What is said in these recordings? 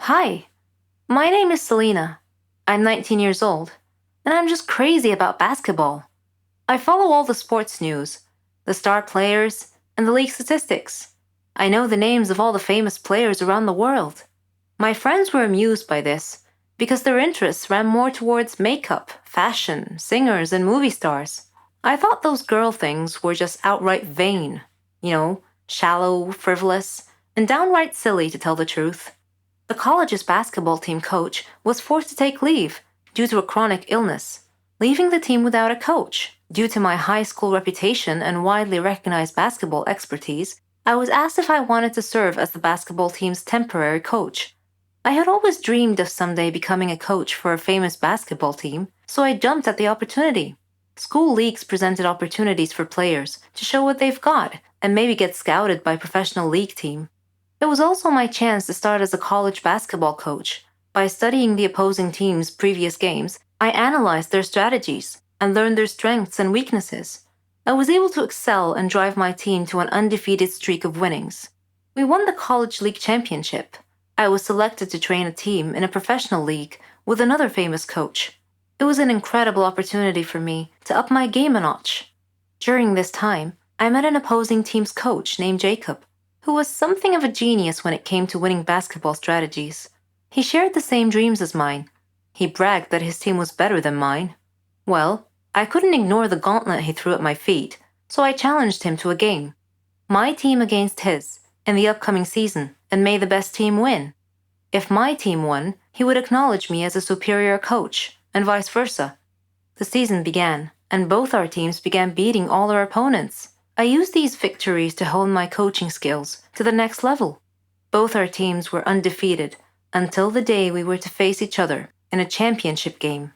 Hi, my name is Selena. I'm 19 years old, and I'm just crazy about basketball. I follow all the sports news, the star players, and the league statistics. I know the names of all the famous players around the world. My friends were amused by this because their interests ran more towards makeup, fashion, singers, and movie stars. I thought those girl things were just outright vain, shallow, frivolous, and downright silly to tell the truth. The college's basketball team coach was forced to take leave due to a chronic illness, leaving the team without a coach. Due to my high school reputation and widely recognized basketball expertise, I was asked if I wanted to serve as the basketball team's temporary coach. I had always dreamed of someday becoming a coach for a famous basketball team, so I jumped at the opportunity. School leagues presented opportunities for players to show what they've got and maybe get scouted by a professional league team. It was also my chance to start as a college basketball coach. By studying the opposing team's previous games, I analyzed their strategies and learned their strengths and weaknesses. I was able to excel and drive my team to an undefeated streak of winnings. We won the college league championship. I was selected to train a team in a professional league with another famous coach. It was an incredible opportunity for me to up my game a notch. During this time, I met an opposing team's coach named Jacob, who was something of a genius when it came to winning basketball strategies. He shared the same dreams as mine. He bragged that his team was better than mine. Well, I couldn't ignore the gauntlet he threw at my feet, so I challenged him to a game. My team against his, in the upcoming season, and may the best team win. If my team won, he would acknowledge me as a superior coach, and vice versa. The season began, and both our teams began beating all our opponents. I used these victories to hone my coaching skills to the next level. Both our teams were undefeated until the day we were to face each other in a championship game.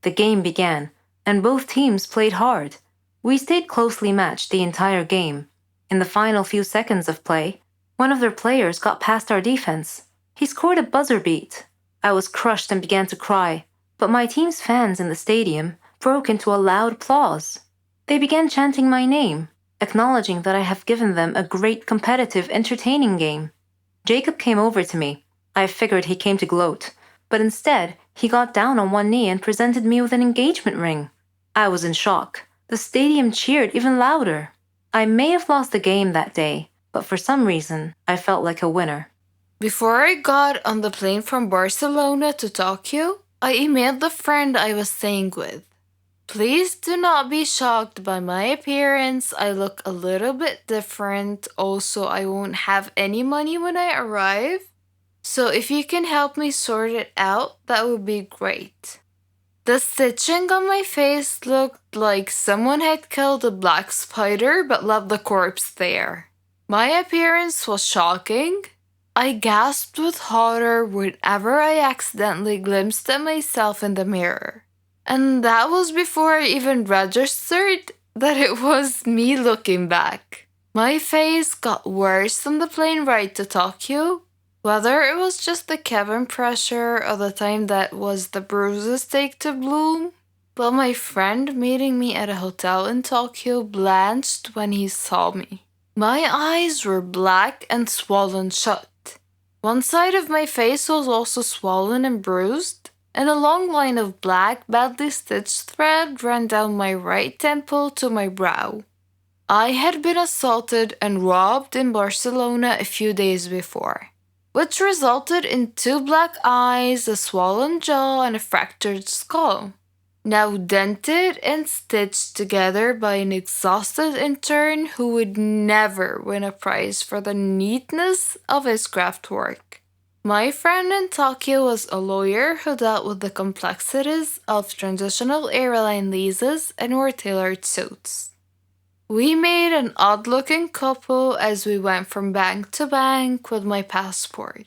The game began, and both teams played hard. We stayed closely matched the entire game. In the final few seconds of play, one of their players got past our defense. He scored a buzzer beat. I was crushed and began to cry, but my team's fans in the stadium broke into a loud applause. They began chanting my name, acknowledging that I have given them a great competitive, entertaining game. Jacob came over to me. I figured he came to gloat, but instead, he got down on one knee and presented me with an engagement ring. I was in shock. The stadium cheered even louder. I may have lost the game that day, but for some reason, I felt like a winner. Before I got on the plane from Barcelona to Tokyo, I emailed the friend I was staying with. Please do not be shocked by my appearance. I look a little bit different. Also, I won't have any money when I arrive. So if you can help me sort it out, that would be great. The stitching on my face looked like someone had killed a black spider but left the corpse there. My appearance was shocking. I gasped with horror whenever I accidentally glimpsed at myself in the mirror. And that was before I even registered that it was me looking back. My face got worse on the plane ride to Tokyo. Whether it was just the cabin pressure or the time that was the bruises take to bloom, but my friend meeting me at a hotel in Tokyo blanched when he saw me. My eyes were black and swollen shut. One side of my face was also swollen and bruised, and a long line of black, badly stitched thread ran down my right temple to my brow. I had been assaulted and robbed in Barcelona a few days before, which resulted in 2 black eyes, a swollen jaw, and a fractured skull, now dented and stitched together by an exhausted intern who would never win a prize for the neatness of his craft work. My friend in Tokyo was a lawyer who dealt with the complexities of transitional airline leases and wore tailored suits. We made an odd-looking couple as we went from bank to bank with my passport,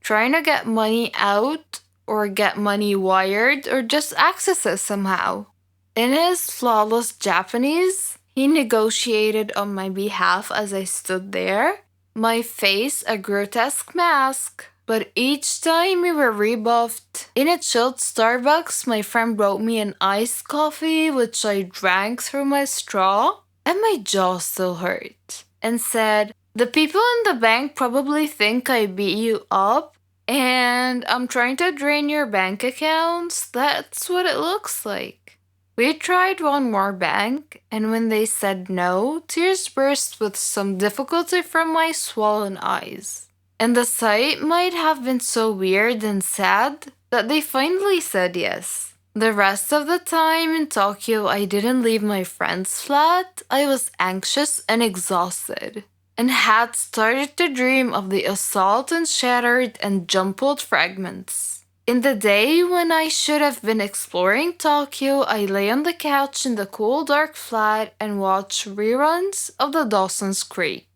trying to get money out or get money wired or just access it somehow. In his flawless Japanese, he negotiated on my behalf as I stood there, my face a grotesque mask. But each time we were rebuffed. In a chilled Starbucks, my friend brought me an iced coffee, which I drank through my straw, and my jaw still hurt, and said, "The people in the bank probably think I beat you up, And I'm trying to drain your bank accounts. That's what it looks like. We tried one more bank, and when they said no, tears burst with some difficulty from my swollen eyes. And the sight might have been so weird and sad that they finally said yes. The rest of the time in Tokyo, I didn't leave my friend's flat. I was anxious and exhausted, and had started to dream of the assault and shattered and jumbled fragments. In the day when I should have been exploring Tokyo, I lay on the couch in the cool dark flat and watched reruns of the Dawson's Creek.